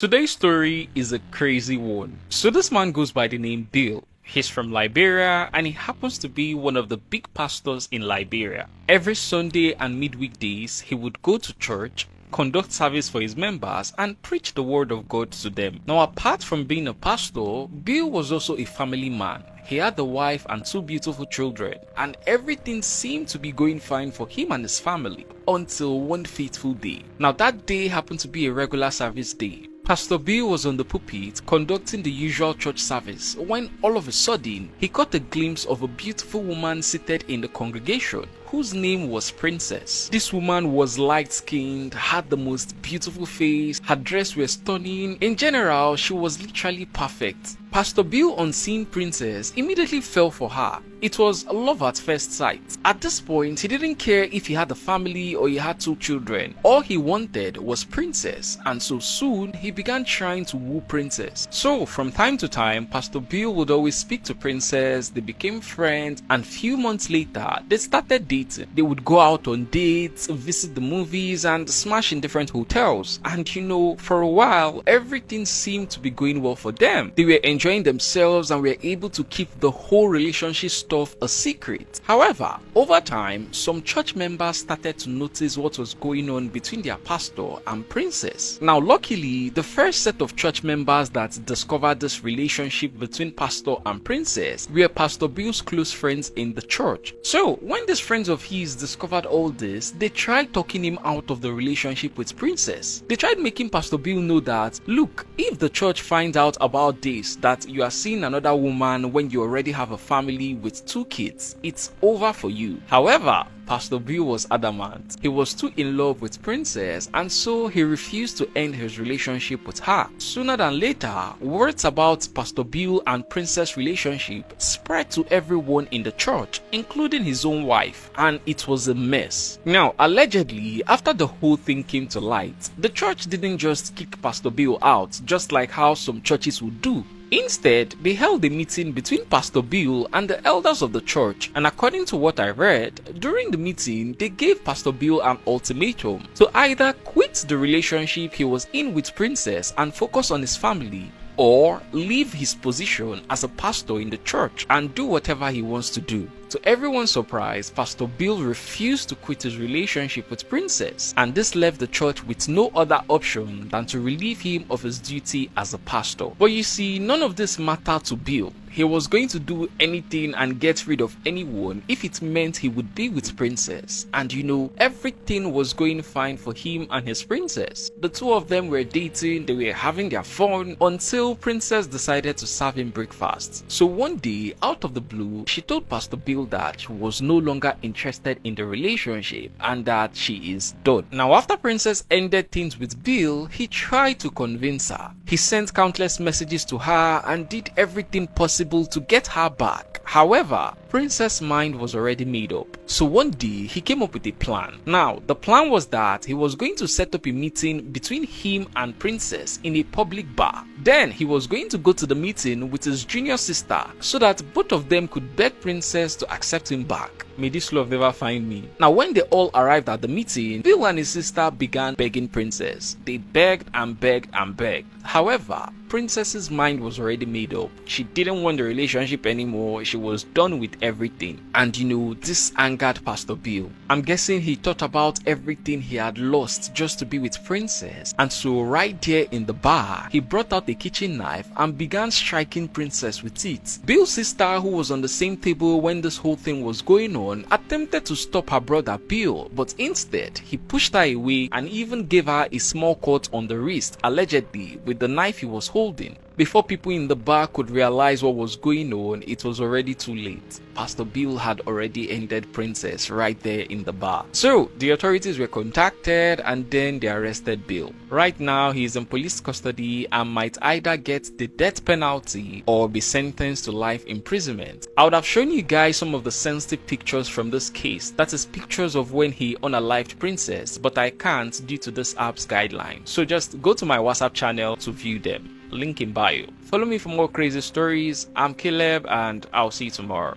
Today's story is a crazy one. So this man goes by the name Bill. He's from Liberia and he happens to be one of the big pastors in Liberia. Every Sunday and midweek days, he would go to church, conduct service for his members, and preach the word of God to them. Now, apart from being a pastor, Bill was also a family man. He had a wife and two beautiful children, and everything seemed to be going fine for him and his family until one fateful day. Now, that day happened to be a regular service day. Pastor Bill was on the pulpit conducting the usual church service when all of a sudden he caught a glimpse of a beautiful woman seated in the congregation whose name was Princess. This woman was light-skinned, had the most beautiful face, her dress was stunning. In general, she was literally perfect. Pastor Bill, on seeing Princess, immediately fell for her. It was love at first sight. At this point, he didn't care if he had a family or he had two children. All he wanted was Princess, and so soon he began trying to woo Princess. So from time to time, Pastor Bill would always speak to Princess, they became friends, and few months later, they started dating. They would go out on dates, visit the movies, and smash in different hotels. And for a while, everything seemed to be going well for them. They were enjoying themselves and were able to keep the whole relationship stuff a secret. However, over time, some church members started to notice what was going on between their pastor and Princess. Now, luckily, the first set of church members that discovered this relationship between pastor and Princess were Pastor Bill's close friends in the church. So, when these friends of his discovered all this, they tried talking him out of the relationship with Princess. They tried making Pastor Bill know that, look, if the church finds out about this, that you are seeing another woman when you already have a family with two kids, it's over for you. However, Pastor Bill was adamant. He was too in love with Princess, and so he refused to end his relationship with her. Sooner than later, words about Pastor Bill and Princess' relationship spread to everyone in the church, including his own wife, and it was a mess. Now, allegedly, after the whole thing came to light, the church didn't just kick Pastor Bill out, just like how some churches would do. Instead, they held a meeting between Pastor Bill and the elders of the church, and according to what I read, during the meeting, they gave Pastor Bill an ultimatum to either quit the relationship he was in with Princess and focus on his family, or leave his position as a pastor in the church and do whatever he wants to do. To everyone's surprise, Pastor Bill refused to quit his relationship with Princess, and this left the church with no other option than to relieve him of his duty as a pastor. But you see, none of this mattered to Bill. He was going to do anything and get rid of anyone if it meant he would be with Princess. And everything was going fine for him and his Princess. The two of them were dating, they were having their fun, until Princess decided to serve him breakfast. So one day, out of the blue, she told Pastor Bill that she was no longer interested in the relationship and that she is done. Now, after Princess ended things with Bill, he tried to convince her. He sent countless messages to her and did everything possible to get her back. However, Princess' mind was already made up. So one day, he came up with a plan. Now, the plan was that he was going to set up a meeting between him and Princess in a public bar. Then, he was going to go to the meeting with his junior sister so that both of them could beg Princess to accept him back. May this love never find me. Now, when they all arrived at the meeting, Bill and his sister began begging Princess. They begged and begged and begged. However, Princess's mind was already made up. She didn't want the relationship anymore. She was done with everything. And this angered Pastor Bill. I'm guessing he thought about everything he had lost just to be with Princess. And so right there in the bar, he brought out a kitchen knife and began striking Princess with it. Bill's sister, who was on the same table when this whole thing was going on, attempted to stop her brother Bill, but instead, he pushed her away and even gave her a small cut on the wrist, allegedly with the knife he was holding. Before people in the bar could realize what was going on, it was already too late. Pastor Bill had already ended Princess right there in the bar. So, the authorities were contacted and then they arrested Bill. Right now, he is in police custody and might either get the death penalty or be sentenced to life imprisonment. I would have shown you guys some of the sensitive pictures from this case, that is pictures of when he unalived Princess, but I can't due to this app's guideline. So just go to my WhatsApp channel to view them. Link in bio. Follow me for more crazy stories. I'm Caleb and I'll see you tomorrow.